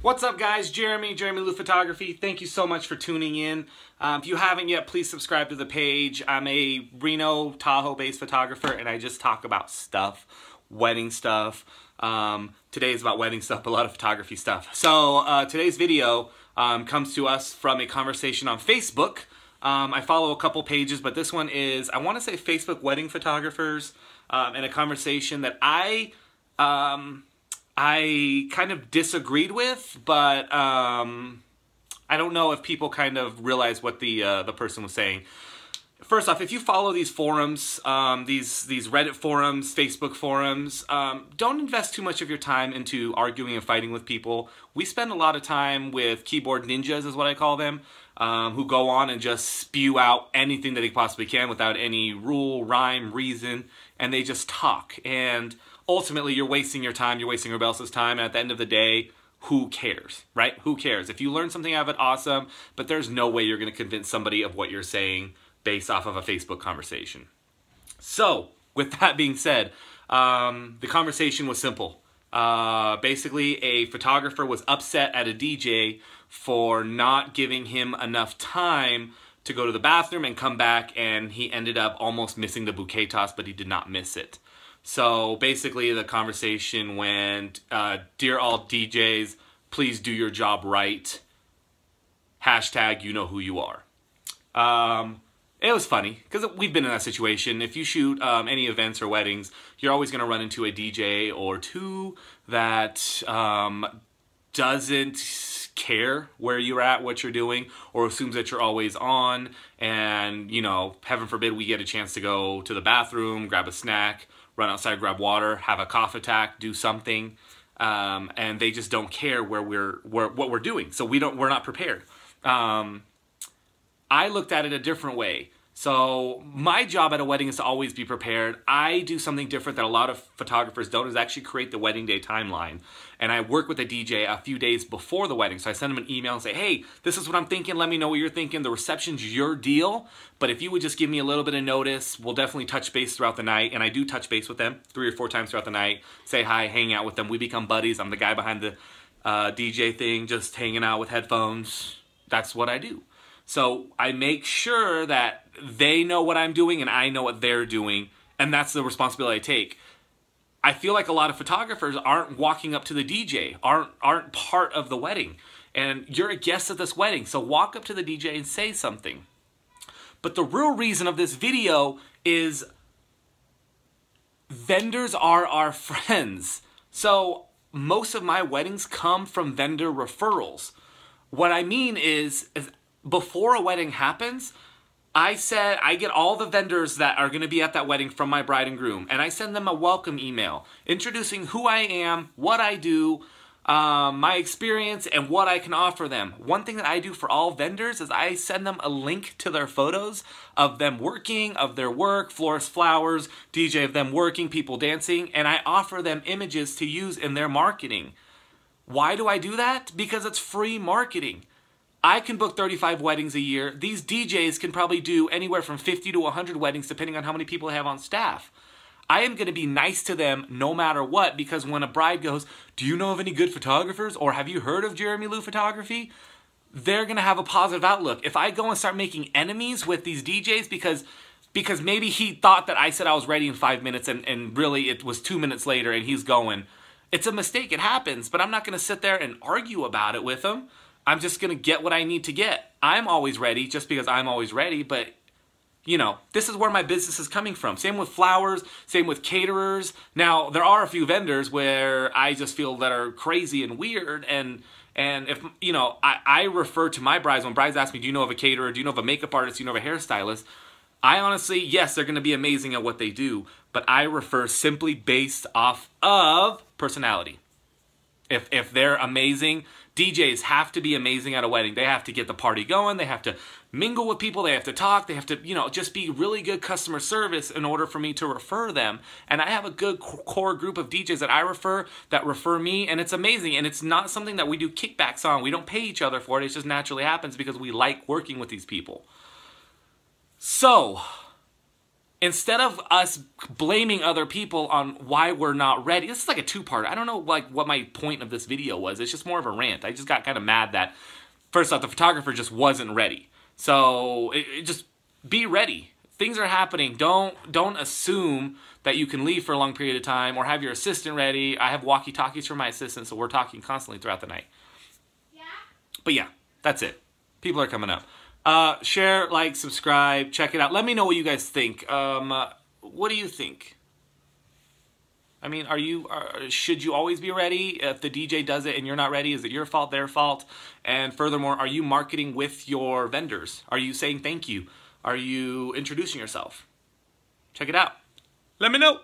What's up, guys? Jeremy Lou Photography. Thank you so much for tuning in. If you haven't yet, please subscribe to the page. I'm a Reno, Tahoe-based photographer, and I just talk about stuff, wedding stuff. Today is about wedding stuff, but a lot of photography stuff. So today's video comes to us from a conversation on Facebook. I follow a couple pages, but this one is, I want to say, Facebook wedding photographers, and a conversation that I kind of disagreed with, but I don't know if people kind of realize what the person was saying. First off, if you follow these forums, these Reddit forums, Facebook forums, don't invest too much of your time into arguing and fighting with people. We spend a lot of time with keyboard ninjas, is what I call them, who go on and just spew out anything that they possibly can without any rule, rhyme, reason, and they just talk. And ultimately, you're wasting your time, you're wasting everybody else's time, and at the end of the day, who cares, right? Who cares? If you learn something out of it, awesome, but there's no way you're going to convince somebody of what you're saying based off of a Facebook conversation. So, with that being said, the conversation was simple. Basically, a photographer was upset at a DJ for not giving him enough time to go to the bathroom and come back, and he ended up almost missing the bouquet toss, but he did not miss it. So basically the conversation went, dear all DJs, please do your job right. Hashtag you know who you are. It was funny, because we've been in that situation. If you shoot any events or weddings, you're always going to run into a DJ or two that doesn't care where you're at, what you're doing, or assumes that you're always on, and, you know, heaven forbid we get a chance to go to the bathroom, grab a snack, run outside, grab water, have a cough attack, do something, and they just don't care what we're doing. So we're not prepared. I looked at it a different way. So my job at a wedding is to always be prepared. I do something different that a lot of photographers don't, is actually create the wedding day timeline. And I work with a DJ a few days before the wedding. So I send them an email and say, hey, this is what I'm thinking. Let me know what you're thinking. The reception's your deal. But if you would just give me a little bit of notice, we'll definitely touch base throughout the night. And I do touch base with them 3 or 4 times throughout the night. Say hi, hang out with them. We become buddies. I'm the guy behind the DJ thing, just hanging out with headphones. That's what I do. So I make sure that they know what I'm doing and I know what they're doing, and that's the responsibility I take. I feel like a lot of photographers aren't walking up to the DJ, aren't part of the wedding. And you're a guest at this wedding, so walk up to the DJ and say something. But the real reason of this video is vendors are our friends. So most of my weddings come from vendor referrals. What I mean is before a wedding happens, I get all the vendors that are going to be at that wedding from my bride and groom, and I send them a welcome email introducing who I am, what I do, my experience, and what I can offer them. One thing that I do for all vendors is I send them a link to their photos of them working, of their work, florist flowers, DJ of them working, people dancing, and I offer them images to use in their marketing. Why do I do that? Because it's free marketing. I can book 35 weddings a year. These DJs can probably do anywhere from 50 to 100 weddings depending on how many people they have on staff. I am going to be nice to them no matter what, because when a bride goes, do you know of any good photographers, or have you heard of Jeremy Lou Photography? They're going to have a positive outlook. If I go and start making enemies with these DJs because maybe he thought that I said I was ready in 5 minutes and really it was 2 minutes later and he's going, it's a mistake, it happens, but I'm not going to sit there and argue about it with him. I'm just going to get what I need to get. I'm always ready just because I'm always ready, but, you know, this is where my business is coming from. Same with flowers, same with caterers. Now, there are a few vendors where I just feel that are crazy and weird, and if, you know, I refer to my brides, when brides ask me, do you know of a caterer, do you know of a makeup artist, do you know of a hairstylist? I honestly, yes, they're going to be amazing at what they do, but I refer simply based off of personality. If they're amazing, DJs have to be amazing at a wedding. They have to get the party going. They have to mingle with people. They have to talk. They have to, you know, just be really good customer service in order for me to refer them. And I have a good core group of DJs that I refer, that refer me, and it's amazing. And it's not something that we do kickbacks on. We don't pay each other for it. It just naturally happens because we like working with these people. So, instead of us blaming other people on why we're not ready, this is like a two-part. I don't know like what my point of this video was. It's just more of a rant. I just got kind of mad that, first off, the photographer just wasn't ready. So just be ready. Things are happening. Don't assume that you can leave for a long period of time or have your assistant ready. I have walkie-talkies for my assistant, so we're talking constantly throughout the night. Yeah. But yeah, that's it. People are coming up. Share, like, subscribe, check it out. Let me know what you guys think. What do you think? I mean, should you always be ready? If the DJ does it and you're not ready, is it your fault, their fault? And furthermore, are you marketing with your vendors? Are you saying thank you? Are you introducing yourself? Check it out. Let me know.